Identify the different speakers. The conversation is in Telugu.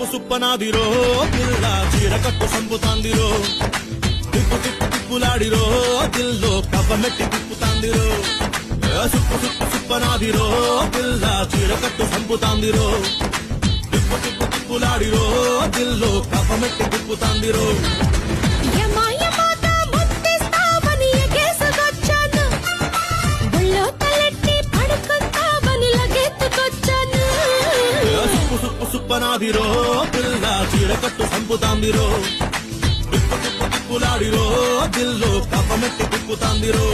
Speaker 1: సుప్పనాదిరో పిల్ల చీర కట్టు సంపుతాందిరో తిప్పు తిప్పు తిప్పులాడిరో దిల్లో కవ్వమెట్టి తిప్పుతాందిరో సుప్పనాదిరో పిల్ల చీర కట్టు సంపుతాందిరో తిప్పు తిప్పు తిప్పులాడిరో దిల్లో కవ్వమెట్టి తిప్పుతాందిరో సుప్పనాదిరో పిల్ల చీర కట్టు సంపుతాందిరో తిప్పు తిప్పు తిప్పులాడిరో దిల్లో కవ్వమెట్టి తిప్పుతాందిరో